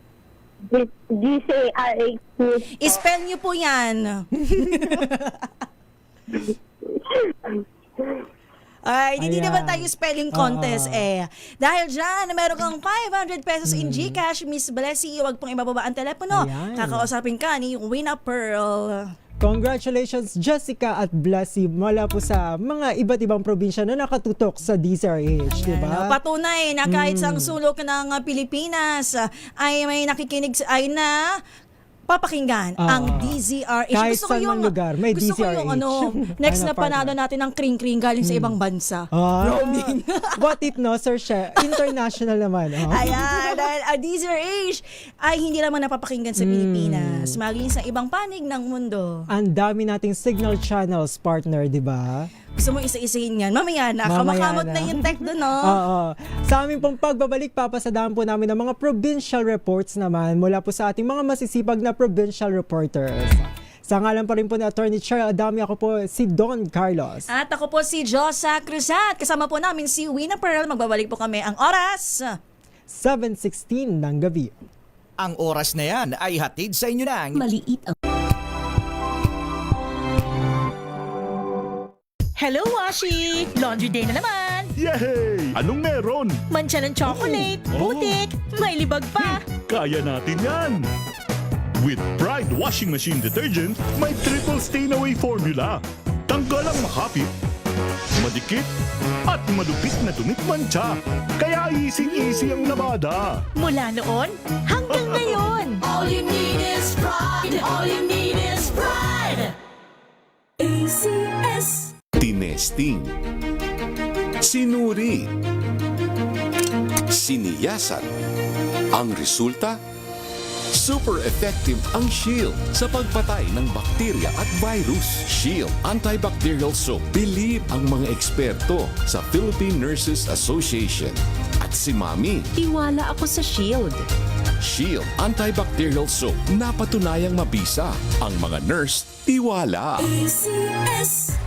DZRH. Spell niyo po yan. Ay, hindi naman tayo spelling contest Dahil dyan, meron kang 500 pesos in GCash, Miss Blessy. Huwag pong ibababa ang telepono. Kakausapin ka ni Wina Pearl. Congratulations, Jessica at Blessy, mula po sa mga iba't ibang probinsya na nakatutok sa DZRH, di ba? Patunay na kahit sa sulok ng Pilipinas ay may nakikinig ay na papakinggan ang DZRH. Kahit Gusto ko saan lugar, may gusto DZRH. ko yung next na panalo natin ng kring-kring galing sa ibang bansa. Roaming. What if no, Sir Chef? International naman. Ayan, dahil ang DZRH ay hindi naman napapakinggan sa Pilipinas, maging sa ibang panig ng mundo. Ang dami nating signal channels, partner, di ba? Gusto mo isa-isahin yan? Mamaya na. Kamakamot na yung tech doon, no? Oo. Sa aming pong pagbabalik, papasadahan po namin ng mga provincial reports naman mula po sa ating mga masisipag na provincial reporters. Sa ngalan pa rin po ni Attorney Chair Adami, ako po si Don Carlos. At ako po si Josa Cruzat. Kasama po namin si Wina Pearl. Magbabalik po kami ang oras. 7:16 ng gabi. Ang oras na yan ay hatid sa inyo ng maliit ang Hello, Washi! Laundry day na naman! Yay! Anong meron? Mancha ng chocolate, putik, may libag pa! Kaya natin yan! With Pride Washing Machine Detergent, may triple stain-away formula. Tanggalang makapit, madikit, at malupit na dumit mancha. Kaya easy-easy ang labada. Mula noon hanggang ngayon! All you need is pride! All you need is pride! ACS. Tinesting, sinuri, siniyasan. Ang resulta? Super effective ang Shield sa pagpatay ng bakterya at virus. Shield Antibacterial Soap. Believe ang mga eksperto sa Philippine Nurses Association. At si Mami. Tiwala ako sa Shield. Shield Antibacterial Soap. Napatunayang mabisa. Ang mga nurse, tiwala. ACS.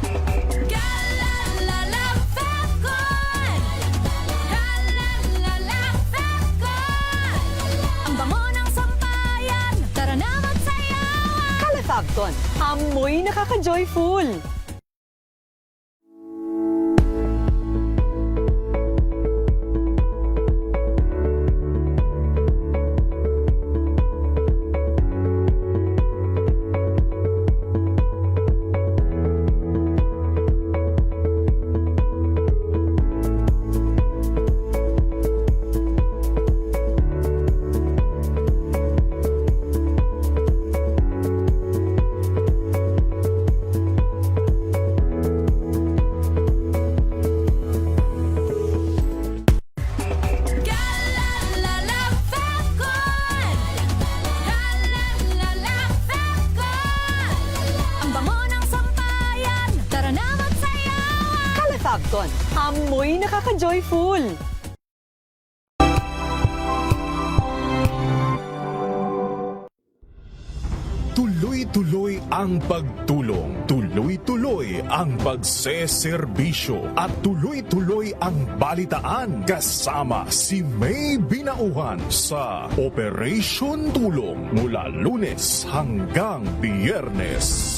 Fagton, amoy nakaka-joyful! Fagton, amoy nakaka-joyful! Tuloy-tuloy ang pagtulong, tuloy-tuloy ang pagseserbisyo, at tuloy-tuloy ang balitaan kasama si May Binauhan sa Operation Tulong mula Lunes hanggang Biyernes.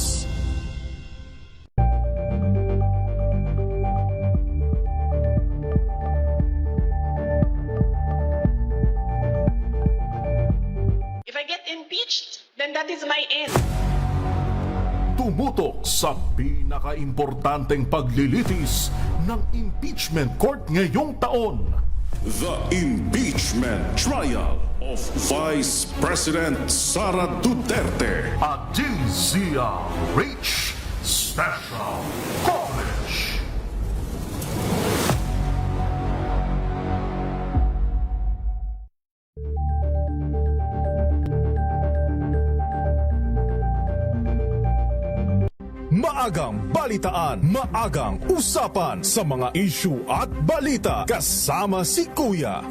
If I get impeached, then that is my end. Tumutok sa pinaka-importanteng paglilitis ng impeachment court ngayong taon. The Impeachment Trial of Vice President Sara Duterte. A DZRH Special Coverage. Maagang balitaan, maagang usapan sa mga issue at balita kasama si Kuya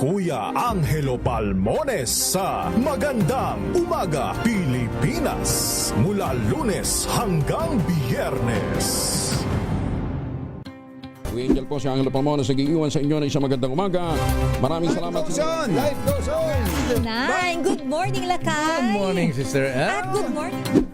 Angelo Palmones sa Magandang Umaga Pilipinas mula Lunes hanggang Biyernes. Kuya Angel po, si Angelo Palmones nag-iiwan sa inyo na isang magandang umaga. Maraming salamat. Life goes on! Good morning, Lakay! Good morning, Sister Ann. At good morning!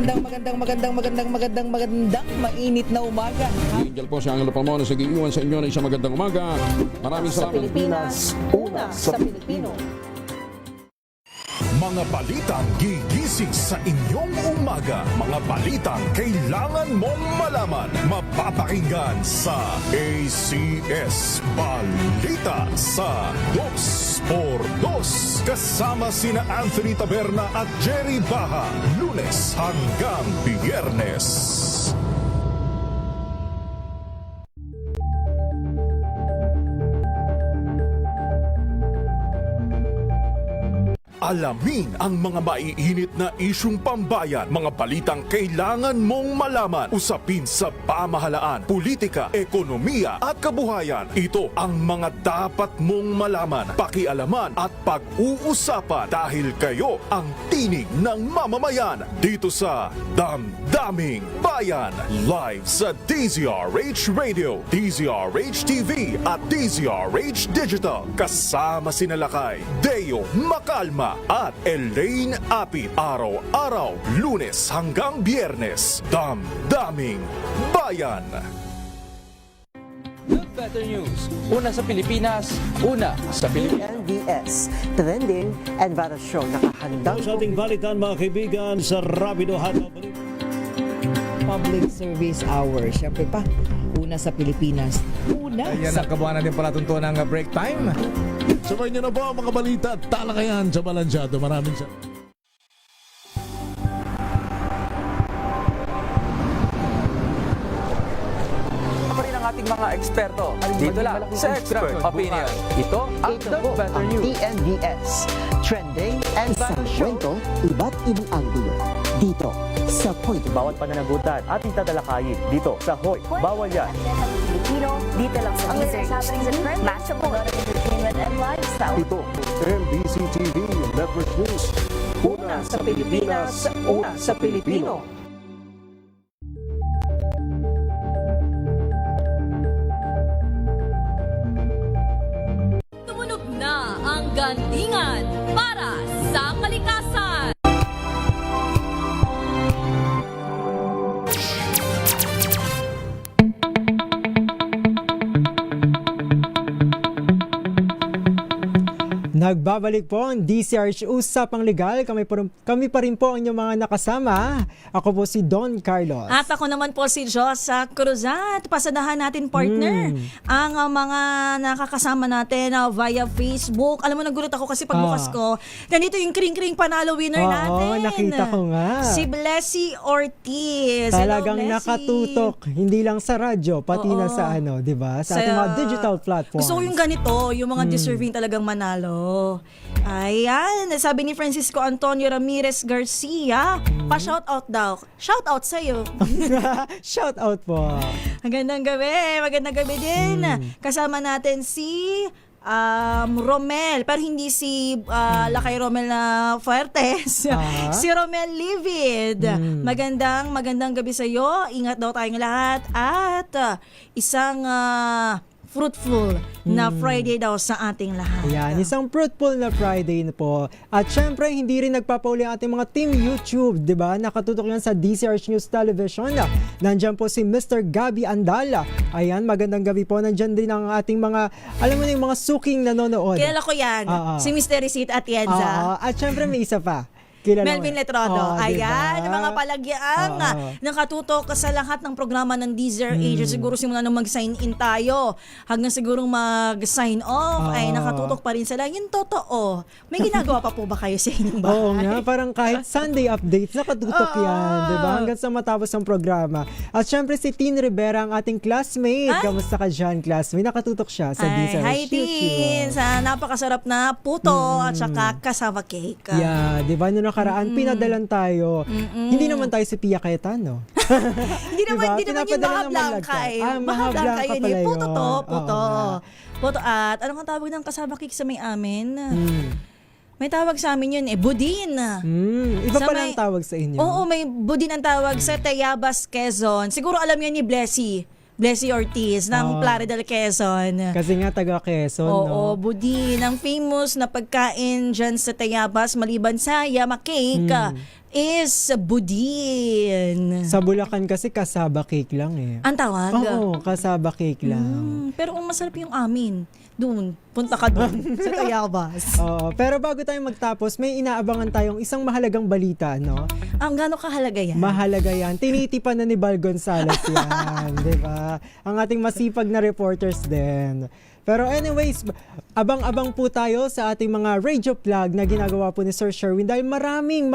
Magandang mainit na umaga. Kuya Angel po, si Angelo Palmones nag-iiwan sa inyo na isang magandang umaga. Maraming Sa salamat. Pilipinas, una sa Pilipino. Mga balitang gigising sa inyong umaga. Mga balitang kailangan mong malaman. Mapapakinggan sa ACS Balita sa 2x2. Kasama sina Anthony Taberna at Jerry Baha. Lunes hanggang Biyernes. Alamin ang mga maiinit na isyung pambayan, mga balitang kailangan mong malaman, usapin sa pamahalaan, politika, ekonomiya at kabuhayan. Ito ang mga dapat mong malaman, pakialaman at pag-uusapan dahil kayo ang tinig ng mamamayan dito sa Damdaming Bayan. Live sa DZRH Radio, DZRH TV at DZRH Digital. Kasama sina Lakay, Deo Macalma Rizza at Elaine Apit. Araw-araw, Lunes hanggang Biyernes. Damdaming Bayan. Good Better News. Una sa Pilipinas, una sa Pilipinas. NBS, Trending and Viral Show. Nakahandang sa ating balitan mga kaibigan sa Rapido Hataw. Public Service Hour. Siyempre pa, una sa Pilipinas. Una Ayan sa... ang kabuhanan din pala tuntunan ng break time. Sabay niyo na po ang mga balita at talakayan sa Balansyado. Maraming salamat. Ating mga eksperto dito lang sa Expert Opinion. Ito ang The Better News. TNVS, Trending and Viral Show. Iba't ibang anggulo. Dito sa Point. Bawat pananagutan ating tatalakayin dito sa Hoy. Bawal yan. Pilipino, dito lang sa Deezer. Masok po ng entertainment and lifestyle. Ito, MBC TV Network News. Una sa Pilipinas, una sa Pilipino. Tumunog na ang gandingan para sa kalikasan. Nagbabalik po ang DCRH Usapang Legal. Kami pa rin po ang inyong mga nakasama. Ako po si Don Carlos. At ako naman po si Josa Cruzat. Pasadahan natin, partner, ang mga nakakasama natin via Facebook. Alam mo, nagulat ako kasi pagbukas ko, nandito yung kring-kring panalo winner natin. Oo, nakita ko nga. Si Blessy Ortiz. Talagang Hello, Blessy. nakatutok. Hindi lang sa radyo, pati na sa di ba? Sa ating mga digital platforms. Gusto ko yung ganito, yung mga deserving talagang manalo. Ayan, sabi ni Francisco Antonio Ramirez Garcia, pa-shoutout daw. Shoutout sa'yo. Shoutout po. Magandang gabi din. Kasama natin si Romel, pero hindi si Lakay Romel na Fuertes. Si Romel Livid. Magandang gabi sa'yo. Ingat daw tayong lahat. At isang fruitful na Friday daw sa ating lahat. Ayan, isang fruitful na Friday na po. At syempre, hindi rin nagpapauli ang ating mga team YouTube, di ba? Nakatutok yan sa DCRH News Television. Nandyan po si Mr. Gabby Andala. Ayan, magandang gabi po. Nandyan din ang ating mga, alam mo na yung mga suking nanonood. Kilala ko yan. Si Mr. Receipt Atienza. At syempre, may isa pa. Melvin Letrodo. Ayan, diba? mga palagyaang nakatutok sa lahat ng programa ng Deezer Age. Siguro simula nung mag-sign in tayo hanggang siguro mag-sign off ay nakatutok pa rin sila. Yung totoo. May ginagawa pa po ba kayo sa inyong bahay? Oo nga, parang kahit Sunday updates, nakatutok yan. Diba? Hanggang sa matapos ang programa. At syempre si Tin Rivera, ang ating classmate. Kamusta ka dyan, classmate? Nakatutok siya sa Deezer Age. Hi, Tin! Sa napakasarap na puto at saka kasama cake. Yeah, diba? Nakaraan, pinadalan tayo. Hindi naman tayo si Pia Cayetano. Hindi naman yung Maha Blanca eh. Maha Blanca yun eh. Puto at anong ang tawag ng kasama cake sa may amin? May tawag sa amin yun Budin. Iba pala ang tawag sa inyo. Oo, may Budin ang tawag sa Tayabas, Quezon. Siguro alam yan ni Blessy Ortiz ng Playa del Quezon. Kasi nga taga Quezon, Oo, Budin. Ang famous na pagkain dyan sa Tayabas, maliban sa Yama Cake, is Budin. Sa Bulacan kasi kasaba cake lang eh. Ang tawag? Oo, kasaba cake lang. Pero ang masarap yung amin. Doon, punta ka doon sa Tayabas. Pero bago tayo magtapos, may inaabangan tayong isang mahalagang balita, no? Ang gano'ng kahalaga yan? Mahalaga yan. Tinitipan na ni Bal Gonzales yan. Diba? Ang ating masipag na reporters din. Pero anyways, abang-abang po tayo sa ating mga radio plug na ginagawa po ni Sir Sherwin dahil maraming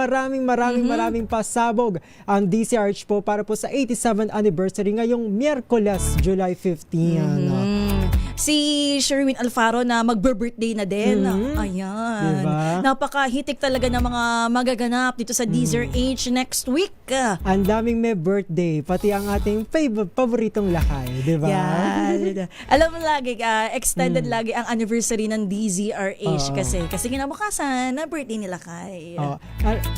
pasabog ang DCRH po para po sa 87th anniversary ngayong Miyerkules, July 15. Si Sherwin Alfaro na magbe-birthday na din. Ayan. Diba? Napakahitik talaga ng mga magaganap dito sa Deezer Age next week. Ang daming may birthday, pati ang ating paboritong lakay, di ba? Yan. Alam mo lagi, extended lagi ang anniversary ng DZRH kasi kinabukasan na birthday nila kay.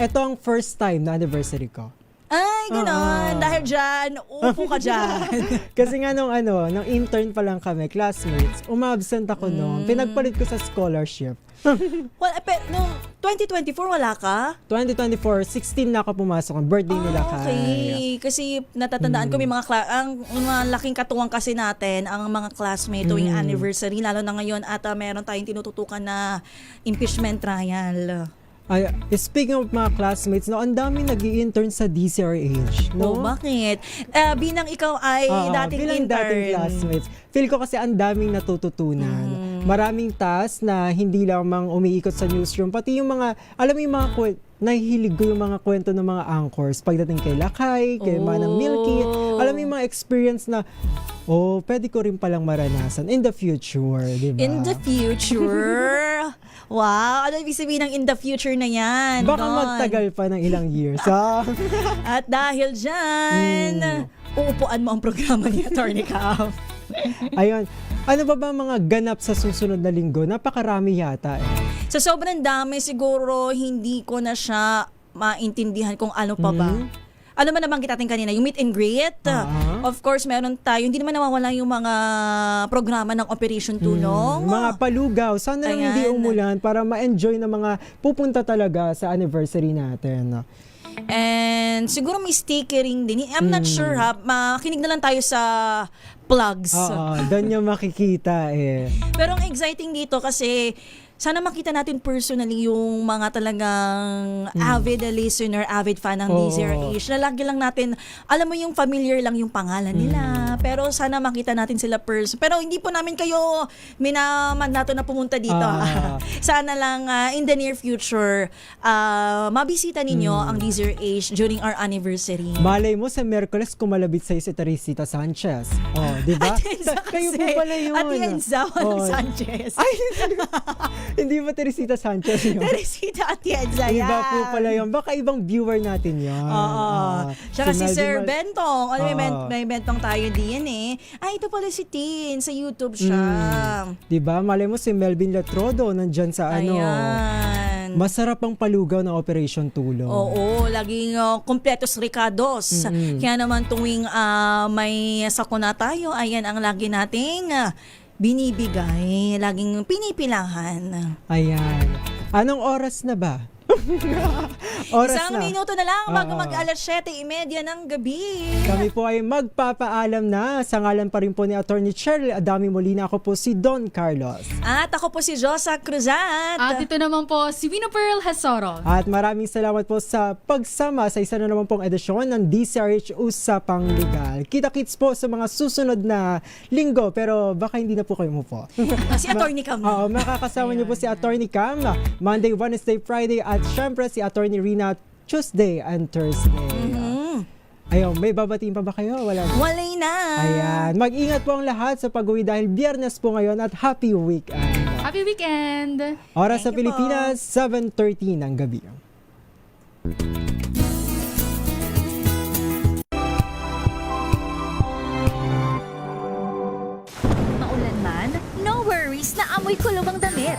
Ito ang first time na anniversary ko. Ay, Ay, ganon. Dahil dyan, upo ka dyan. Kasi nga nung intern pa lang kami, classmates, umabsent ako noon. Pinagpalit ko sa scholarship. Well, no, 2024 wala ka? 2024, 16 na ako pumasok. Ang birthday nila kaya. Okay, kasi natatandaan ko may mga ang mga laking katuwang kasi natin ang mga classmate tuwing anniversary, lalo na ngayon at meron tayong tinututukan na impeachment trial. Ay, speaking of mga classmates, no, ang daming nag-i-intern sa DCRH, no? Oh, bakit? Binang ikaw ay dating intern. Dating classmates. Feel ko kasi ang daming natututunan. Maraming task na hindi lamang umiikot sa newsroom, pati yung mga, alam mo yung mga nahihilig ko yung mga kwento ng mga anchors pagdating kay Lakay, kay Manang Milky. Alam mo yung mga experience na, pwede ko rin palang maranasan in the future, di ba? In the future? Wow, ano ibig sabihin ng in the future na yan? Baka magtagal pa ng ilang years. At dahil dyan, uupuan mo ang programa ni Attorney Cam. Ayun. Ano ba mga ganap sa susunod na linggo? Napakarami yata eh. Sa sobrang dami, siguro hindi ko na siya maintindihan kung ano pa ba. Ano man nabanggit natin kanina, yung meet and greet. Of course, meron tayo. Hindi naman nawawala yung mga programa ng Operation Tulong. Mga palugaw. Sana lang hindi umulan para ma-enjoy ng mga pupunta talaga sa anniversary natin. And siguro may stickering din. I'm not sure ha. Makinig na lang tayo sa plugs. Doon yung makikita eh. Pero ang exciting dito kasi sana makita natin personally yung mga talagang avid listener, avid fan ng DZRH. Na lagi lang natin, alam mo yung familiar lang yung pangalan nila. Pero sana makita natin sila Pero hindi po namin kayo minamandato na pumunta dito. Sana lang in the near future, mabisita ninyo ang DZRH during our anniversary. Malay mo sa Miyerkules kumalabit sa'yo si Teresita Sanchez. Di ba? Kayo po pala yun. Atienza Sanchez. Ay, hindi ba Teresita Sanchez yun? Teresita Atienza yan. Iba po pala yun. Baka ibang viewer natin yun. Tsaka si Sir Bentong. May Bentong tayo din eh. Ay, ito pala si Tin. Sa YouTube siya. Diba? Malay mo si Melvin Latrodo nandyan sa Ayan. Masarap ang palugaw ng Operation Tulong. Oo, laging kompletos ricados. Kaya naman tuwing may sakuna tayo, ayan ang lagi nating binibigay, laging pinipilahan. Ayan. Anong oras na ba? Isang minuto na lang bago mag-alas 7:30 ng gabi. Kami po ay magpapaalam na. Sa ngalan pa rin po ni Attorney Cheryl Adami Molina, ako po si Don Carlos. At ako po si Josa Cruzat. At ito naman po si Vino Pearl Hasoro. At maraming salamat po sa pagsama sa isa na naman pong edisyon ng DCRH Usapang Legal. Kita-kits po sa mga susunod na linggo, pero baka hindi na po kayo umupo. Si Attorney Cam. Makakasama niyo po si Attorney Cam Monday, Wednesday, Friday, at syempre si Attorney Rina Tuesday and Thursday. Ayun, may babatiin pa ba kayo? Wala na. Ayan, mag-ingat po ang lahat sa pag-uwi dahil Biyernes po ngayon at happy weekend. Happy weekend! Oras sa Pilipinas, 7:30 ng gabi. Maulan man, no worries na amoy kulubang damit.